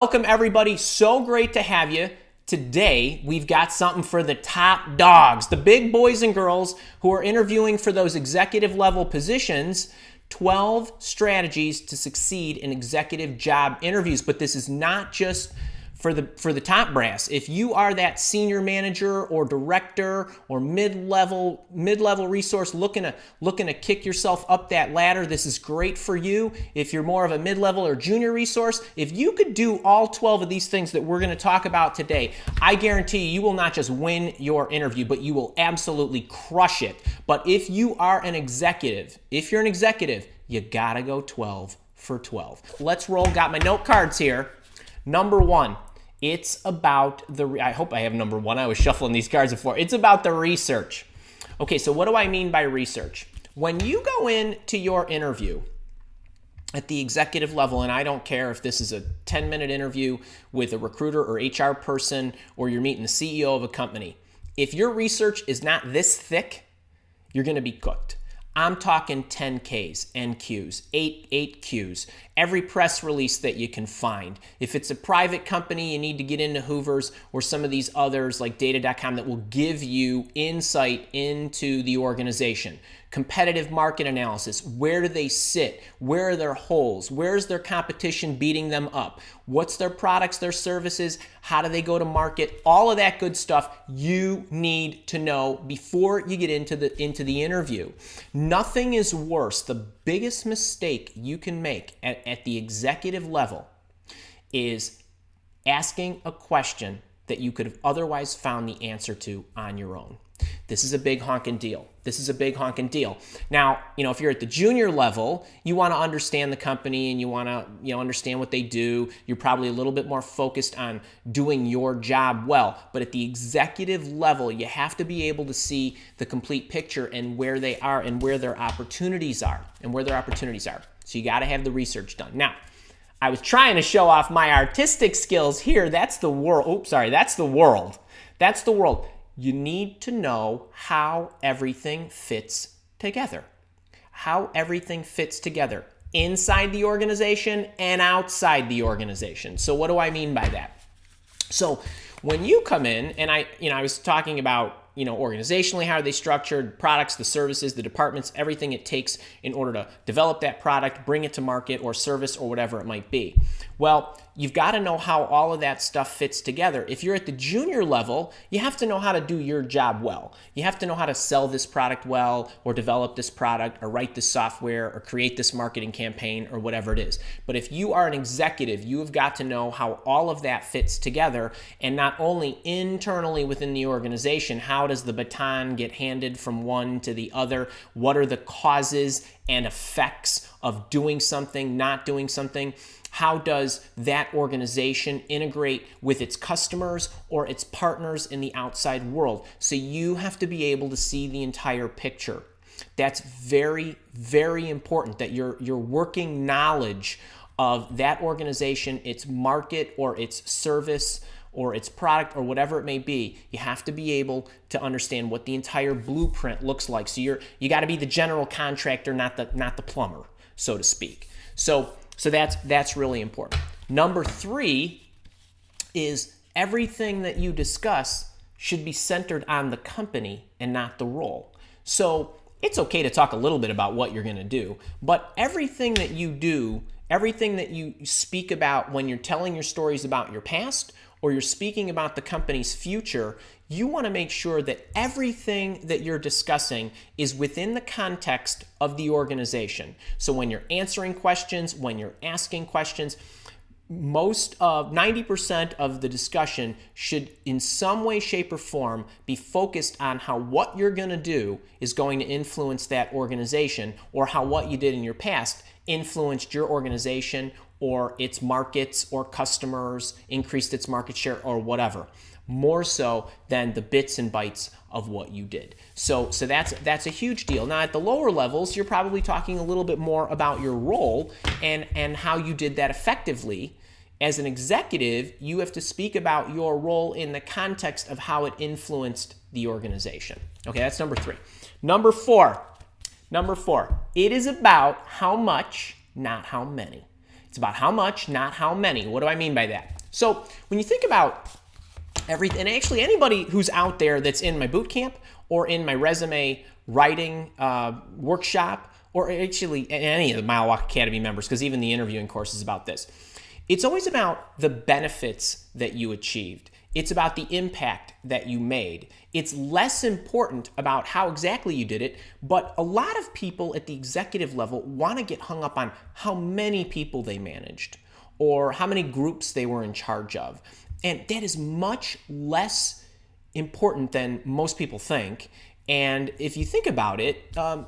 Welcome everybody, so great to have you. Today, we've got something for the top dogs, the big boys and girls who are interviewing for those executive level positions, 12 strategies to succeed in executive job interviews. But this is not just for the top brass. If you are that senior manager or director or mid-level resource looking to kick yourself up that ladder, this is great for you. If you're more of a mid-level or junior resource, if you could do all 12 of these things that we're going to talk about today, I guarantee you will not just win your interview, but you will absolutely crush it. But if you are an executive, you gotta go 12 for 12. Let's roll. Got my note cards here. Number one. It's about I hope I have number one. I was shuffling these cards before. It's about the research. Okay, so what do I mean by research? When you go into your interview at the executive level, and I don't care if this is a 10-minute interview with a recruiter or HR person, or you're meeting the CEO of a company, if your research is not this thick, you're going to be cooked. I'm talking 10 Ks, NQs, 8 Qs, every press release that you can find. If it's a private company, you need to get into Hoover's or some of these others like data.com that will give you insight into the organization. Competitive market analysis. Where do they sit? Where are their holes? Where's their competition beating them up? What's their products, their services? How do they go to market? All of that good stuff you need to know before you get into the interview. Nothing is worse. The biggest mistake you can make at the executive level is asking a question that you could have otherwise found the answer to on your own. This is a big honking deal. Now, if you're at the junior level, you want to understand the company and you want to, understand what they do. You're probably a little bit more focused on doing your job well. But at the executive level, you have to be able to see the complete picture and where they are and where their opportunities are So you got to have the research done. Now, I was trying to show off my artistic skills here. That's the world. That's the world. You need to know how everything fits together. Inside the organization and outside the organization. So what do I mean by that? So when you come in, and I was talking about, organizationally, how are they structured, products, the services, the departments, everything it takes in order to develop that product, bring it to market or service or whatever it might be. Well, you've got to know how all of that stuff fits together. If you're at the junior level, you have to know how to do your job well. You have to know how to sell this product well, or develop this product, or write this software, or create this marketing campaign, or whatever it is. But if you are an executive, you have got to know how all of that fits together, and not only internally within the organization, how does the baton get handed from one to the other? What are the causes and effects of doing something, not doing something? How does that organization integrate with its customers or its partners in the outside world? So you have to be able to see the entire picture. That's very, very important, that your working knowledge of that organization, its market or its service or its product or whatever it may be, you have to be able to understand what the entire blueprint looks like. So you got to be the general contractor, not the plumber, so to speak. So that's really important. Number 3 is everything that you discuss should be centered on the company and not the role. So it's okay to talk a little bit about what you're going to do, but everything that you do, everything that you speak about when you're telling your stories about your past or you're speaking about the company's future, you want to make sure that everything that you're discussing is within the context of the organization. So when you're answering questions, when you're asking questions, 90% of the discussion should in some way, shape, or form be focused on how what you're going to do is going to influence that organization, or how what you did in your past influenced your organization or its markets or customers, increased its market share or whatever, more so than the bits and bytes of what you did. So that's a huge deal. Now at the lower levels, you're probably talking a little bit more about your role and how you did that effectively. As an executive, you have to speak about your role in the context of how it influenced the organization. Okay, that's number 3. Number four, it is about how much, not how many. It's about how much, not how many. What do I mean by that? So when you think about everything, and actually anybody who's out there that's in my boot camp or in my resume writing workshop, or actually any of the Mile Walk Academy members, because even the interviewing course is about this. It's always about the benefits that you achieved. It's about the impact that you made. It's less important about how exactly you did it, but a lot of people at the executive level want to get hung up on how many people they managed or how many groups they were in charge of. And that is much less important than most people think. And if you think about it,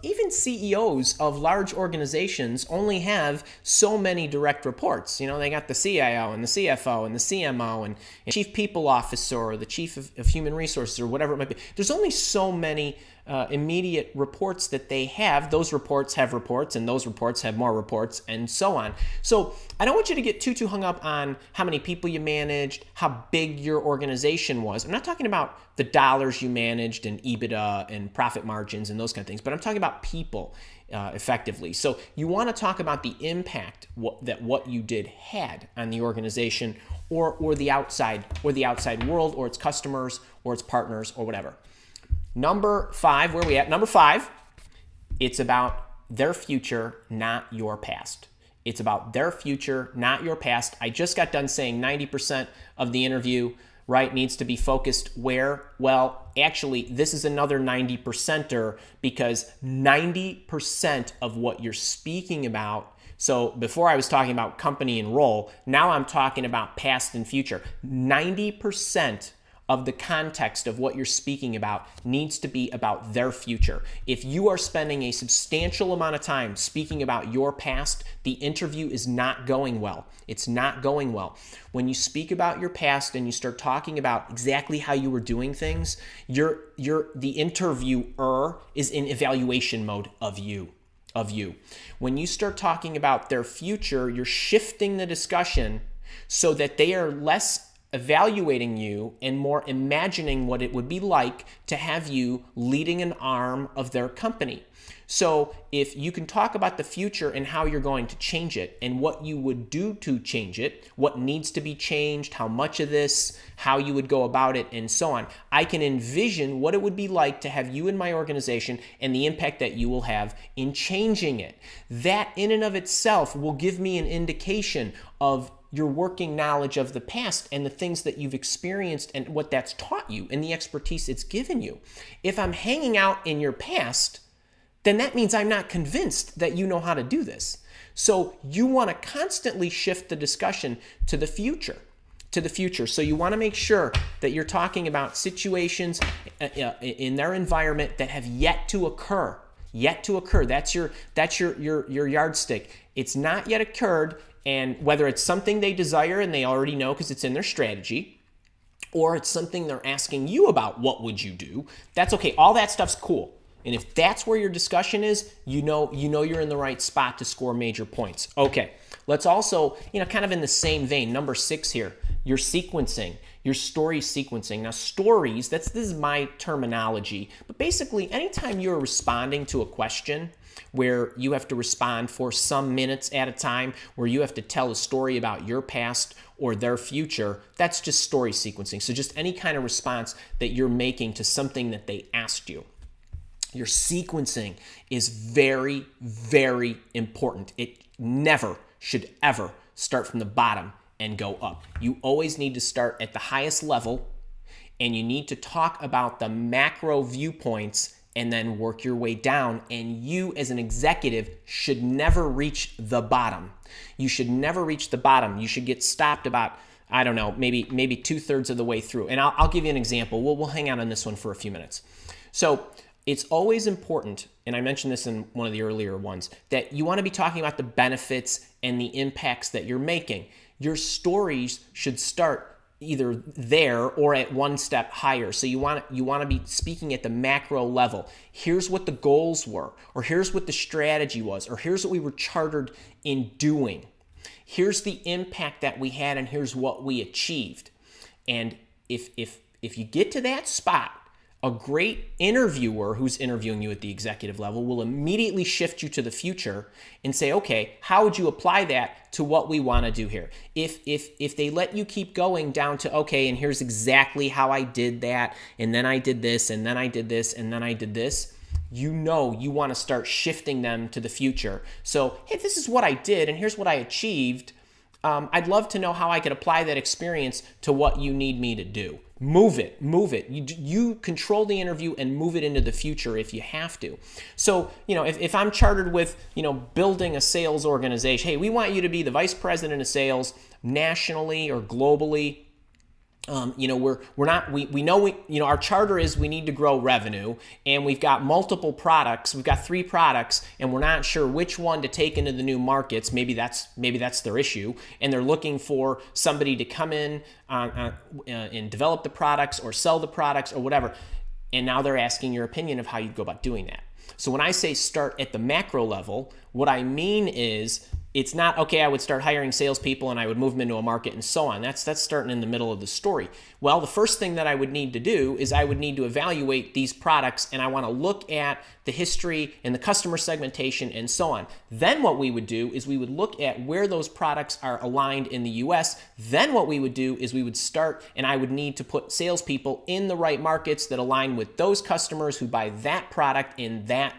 even CEOs of large organizations only have so many direct reports. You know, they got the CIO and the CFO and the CMO and Chief People Officer or the Chief of Human Resources or whatever it might be. There's only so many immediate reports that they have. Those reports have reports, and those reports have more reports, and so on. So I don't want you to get too hung up on how many people you managed, how big your organization was. I'm not talking about the dollars you managed and EBITDA and profit margins and those kind of things, but I'm talking about people effectively. So you want to talk about the impact that what you did had on the organization or the outside world or its customers or its partners or whatever. Number 5, where are we at? Number 5, it's about their future, not your past. It's about their future, not your past. I just got done saying 90% of the interview, right, needs to be focused where? Well, actually, this is another 90%er because 90% of what you're speaking about, so before I was talking about company and role, now I'm talking about past and future. 90% of the context of what you're speaking about needs to be about their future. If you are spending a substantial amount of time speaking about your past, the interview is not going well. It's not going well. When you speak about your past and you start talking about exactly how you were doing things, the interviewer is in evaluation mode of you. When you start talking about their future, you're shifting the discussion so that they are less evaluating you and more imagining what it would be like to have you leading an arm of their company. So if you can talk about the future and how you're going to change it and what you would do to change it, what needs to be changed, how much of this, how you would go about it, and so on, I can envision what it would be like to have you in my organization and the impact that you will have in changing it. That in and of itself will give me an indication of your working knowledge of the past and the things that you've experienced and what that's taught you and the expertise it's given you. If I'm hanging out in your past, then that means I'm not convinced that you know how to do this. So you want to constantly shift the discussion to the future. So you want to make sure that you're talking about situations in their environment that have yet to occur. That's your yardstick. It's not yet occurred. And whether it's something they desire and they already know because it's in their strategy, or it's something they're asking you about, what would you do? That's okay. All that stuff's cool. And if that's where your discussion is, you know you're in the right spot to score major points. Okay, let's also, kind of in the same vein, number 6 here, your sequencing, your story sequencing. Now stories, this is my terminology, but basically anytime you're responding to a question where you have to respond for some minutes at a time, where you have to tell a story about your past or their future, that's just story sequencing. So just any kind of response that you're making to something that they asked you. Your sequencing is very, very important. It never should ever start from the bottom and go up. You always need to start at the highest level, and you need to talk about the macro viewpoints and then work your way down. And you as an executive should never reach the bottom. You should never reach the bottom. You should get stopped about, I don't know, maybe 2/3 of the way through. And I'll give you an example. We'll hang out on this one for a few minutes. So it's always important, and I mentioned this in one of the earlier ones, that you want to be talking about the benefits and the impacts that you're making. Your stories should start either there or at one step higher. So you want to be speaking at the macro level. Here's what the goals were, or here's what the strategy was, or here's what we were chartered in doing. Here's the impact that we had, and here's what we achieved. And if you get to that spot, A great interviewer who's interviewing you at the executive level will immediately shift you to the future and say, okay, how would you apply that to what we want to do here? If they let you keep going down to, okay, and here's exactly how I did that, and then I did this, and then I did this, and then I did this, you know you want to start shifting them to the future. So, hey, this is what I did, and here's what I achieved. I'd love to know how I could apply that experience to what you need me to do. Move it. You control the interview and move it into the future if you have to. So, if I'm chartered with, building a sales organization, hey, we want you to be the vice president of sales nationally or globally. We know our charter is we need to grow revenue, and we've got multiple products. We've got 3 products, and we're not sure which one to take into the new markets. Maybe that's their issue, and they're looking for somebody to come in and develop the products or sell the products or whatever. And now they're asking your opinion of how you go about doing that. So when I say start at the macro level, what I mean is, it's not, okay, I would start hiring salespeople and I would move them into a market and so on. That's starting in the middle of the story. Well, the first thing that I would need to do is I would need to evaluate these products, and I want to look at the history and the customer segmentation and so on. Then what we would do is we would look at where those products are aligned in the US. Then what we would do is we would start, and I would need to put salespeople in the right markets that align with those customers who buy that product in that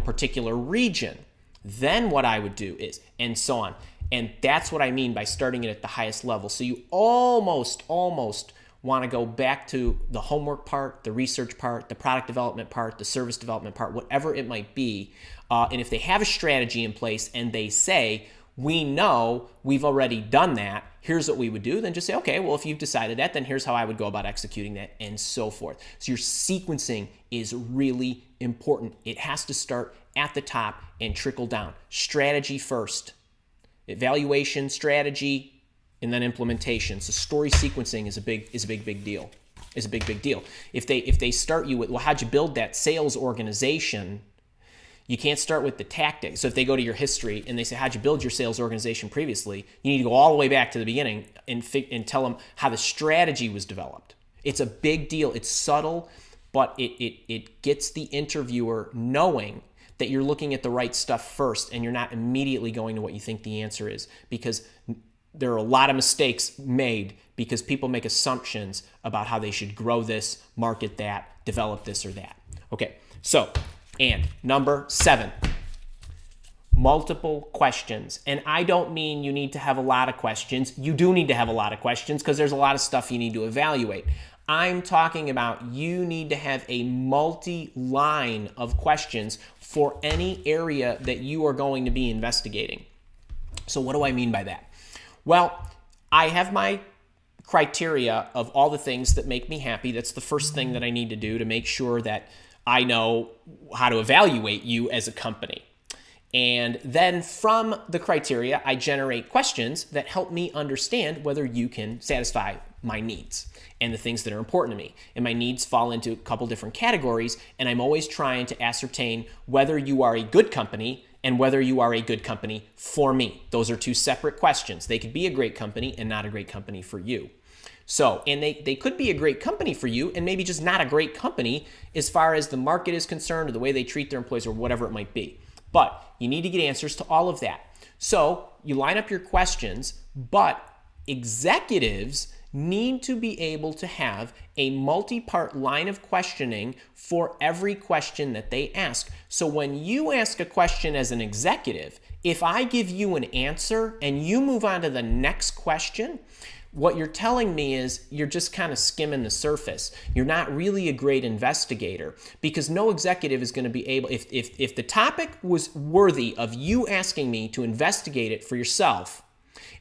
particular region. Then what I would do is, and so on. And that's what I mean by starting it at the highest level. So you almost want to go back to the homework part, the research part, the product development part, the service development part, whatever it might be. And if they have a strategy in place and they say, we know we've already done that, here's what we would do, then just say, okay, well, if you've decided that, then here's how I would go about executing that, and so forth. So your sequencing is really important. It has to start at the top and trickle down. Strategy first, evaluation, strategy, and then implementation. So story sequencing is a big deal. If they start you with, well, how'd you build that sales organization? You can't start with the tactics. So if they go to your history and they say, how'd you build your sales organization previously? You need to go all the way back to the beginning and tell them how the strategy was developed. It's a big deal. It's subtle, but it gets the interviewer knowing that you're looking at the right stuff first and you're not immediately going to what you think the answer is, because there are a lot of mistakes made because people make assumptions about how they should grow this, market that, develop this or that. Okay, so, and number 7, multiple questions. And I don't mean you need to have a lot of questions. You do need to have a lot of questions because there's a lot of stuff you need to evaluate. I'm talking about you need to have a multi-line of questions for any area that you are going to be investigating. So what do I mean by that? Well, I have my criteria of all the things that make me happy. That's the first thing that I need to do to make sure that I know how to evaluate you as a company. And then from the criteria, I generate questions that help me understand whether you can satisfy my needs and the things that are important to me. And my needs fall into a couple different categories, and I'm always trying to ascertain whether you are a good company and whether you are a good company for me. Those are 2 separate questions. They could be a great company and not a great company for you. So, and they could be a great company for you and maybe just not a great company as far as the market is concerned or the way they treat their employees or whatever it might be. But you need to get answers to all of that. So you line up your questions, but executives need to be able to have a multi-part line of questioning for every question that they ask. So when you ask a question as an executive, if I give you an answer and you move on to the next question, what you're telling me is you're just kind of skimming the surface. You're not really a great investigator, because no executive is going to be able, if the topic was worthy of you asking me to investigate it for yourself,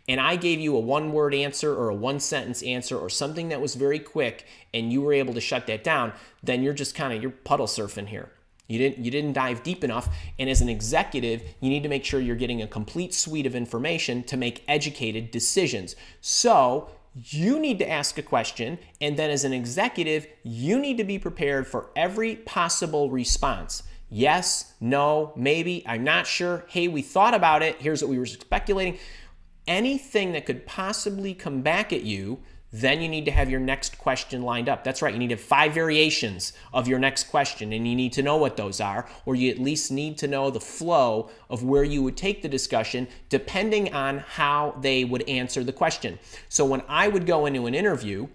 and I gave you a 1-word answer or a 1-sentence answer or something that was very quick and you were able to shut that down, then you're just you're puddle surfing here. You didn't dive deep enough. And as an executive, you need to make sure you're getting a complete suite of information to make educated decisions. So you need to ask a question, and then as an executive, you need to be prepared for every possible response. Yes, no, maybe, I'm not sure. Hey, we thought about it. Here's what we were speculating. anything that could possibly come back at you, then you need to have your next question lined up. That's right, you need to have 5 variations of your next question, and you need to know what those are, or you at least need to know the flow of where you would take the discussion depending on how they would answer the question. So when I would go into an interview,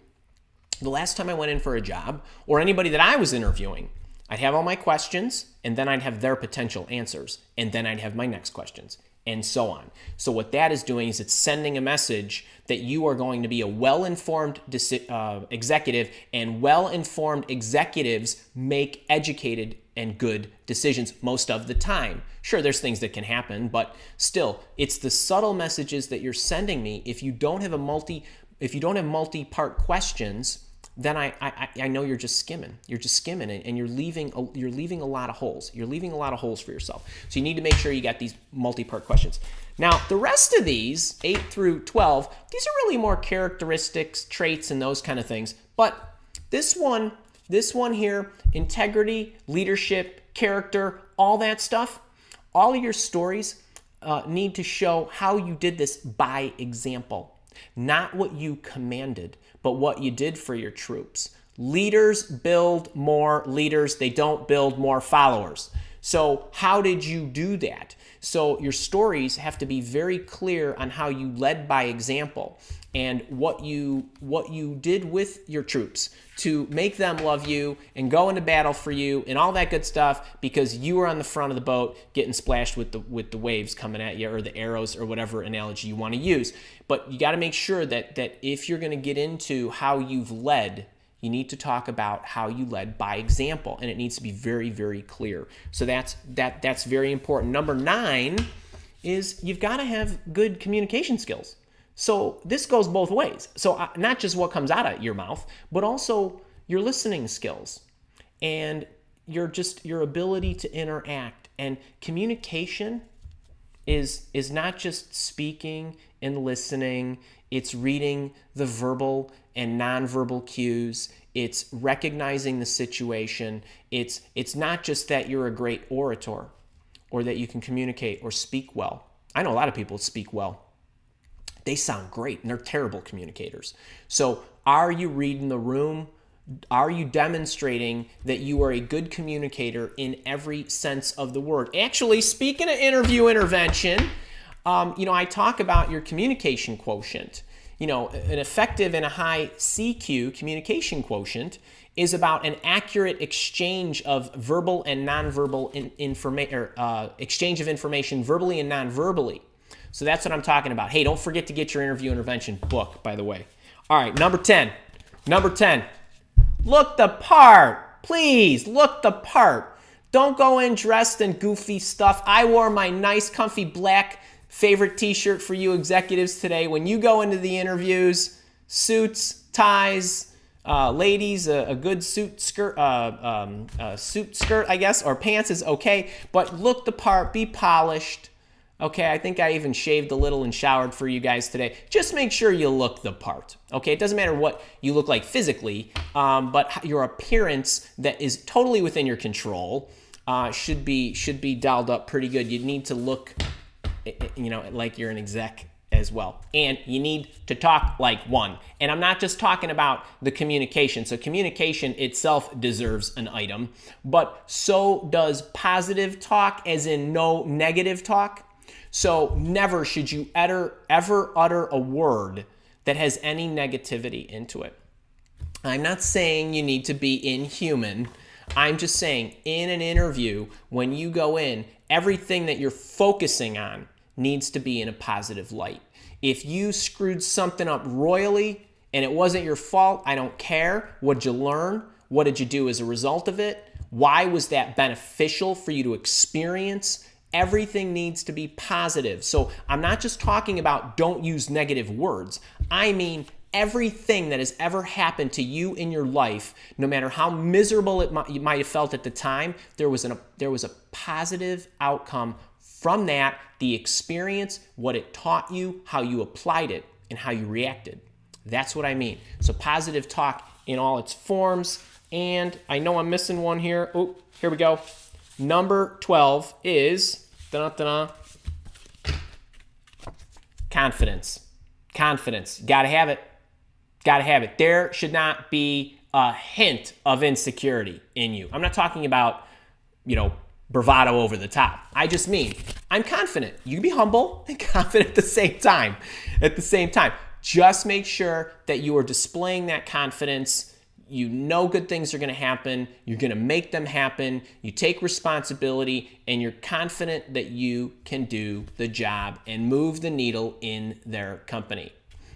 the last time I went in for a job, or anybody that I was interviewing, I'd have all my questions, and then I'd have their potential answers, and then I'd have my next questions, and so on. So what that is doing is it's sending a message that you are going to be a well-informed executive, and well-informed executives make educated and good decisions most of the time. Sure, there's things that can happen, but still, it's the subtle messages that you're sending me. If you don't have multi-part questions, then I know you're just skimming. You're just skimming, and you're leaving a lot of holes. You're leaving a lot of holes for yourself. So you need to make sure you got these multi-part questions. Now, the rest of these, 8 through 12, these are really more characteristics, traits, and those kind of things. But this one here, integrity, leadership, character, all that stuff, all of your stories need to show how you did this by example. Not what you commanded, but what you did for your troops. Leaders build more leaders. They don't build more followers. So how did you do that? So your stories have to be very clear on how you led by example and what you did with your troops to make them love you and go into battle for you and all that good stuff, because you were on the front of the boat getting splashed with the waves coming at you, or the arrows, or whatever analogy you want to use. But you got to make sure that if you're going to get into how you've led, you need to talk about how you led by example, and it needs to be very, very clear. So that's very important. Number 9 is you've got to have good communication skills. So this goes both ways. So not just what comes out of your mouth, but also your listening skills and your ability to interact. And communication is not just speaking and listening. It's reading the verbal and nonverbal cues. It's recognizing the situation. It's not just that you're a great orator or that you can communicate or speak well. I know a lot of people speak well. They sound great, and they're terrible communicators. So are you reading the room? Are you demonstrating that you are a good communicator in every sense of the word? Actually, speaking of interview intervention, I talk about your communication quotient. An effective and a high CQ communication quotient is about an accurate exchange of verbal and nonverbal exchange of information verbally and nonverbally. So that's what I'm talking about. Hey, don't forget to get your interview intervention book, by the way. All right, number 10. Look the part. Please, look the part. Don't go in dressed in goofy stuff. I wore my nice, comfy black favorite t-shirt for you executives today. When you go into the interviews, suits, ties, ladies, a good suit skirt, I guess, or pants is okay. But look the part, be polished. Okay, I think I even shaved a little and showered for you guys today. Just make sure you look the part. Okay, it doesn't matter what you look like physically, but your appearance that is totally within your control should be dialed up pretty good. You need to look, like you're an exec as well. And you need to talk like one. And I'm not just talking about the communication. So communication itself deserves an item, but so does positive talk, as in no negative talk. So never should you ever utter a word that has any negativity into it. I'm not saying you need to be inhuman. I'm just saying in an interview, when you go in, everything that you're focusing on needs to be in a positive light. If you screwed something up royally and it wasn't your fault, I don't care. What did you learn? What did you do as a result of it? Why was that beneficial for you to experience? Everything needs to be positive. So I'm not just talking about don't use negative words. I mean everything that has ever happened to you in your life, no matter how miserable you might have felt at the time, there was a positive outcome from that, the experience, what it taught you, how you applied it, and how you reacted. That's what I mean. So positive talk in all its forms. And I know I'm missing one here. Oh, here we go. Number 12 is confidence. confidence. Confidence. Got to have it. Got to have it. There should not be a hint of insecurity in you. I'm not talking about, bravado over the top. I just mean, I'm confident. You can be humble and confident at the same time. At the same time, just make sure that you are displaying that confidence. You know good things are going to happen. You're going to make them happen. You take responsibility, and you're confident that you can do the job and move the needle in their company.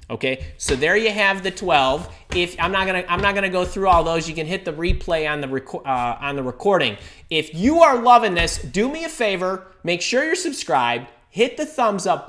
Okay, so there you have the 12. If I'm not gonna go through all those, you can hit the replay on the recording. If you are loving this, do me a favor, make sure you're subscribed, hit the thumbs up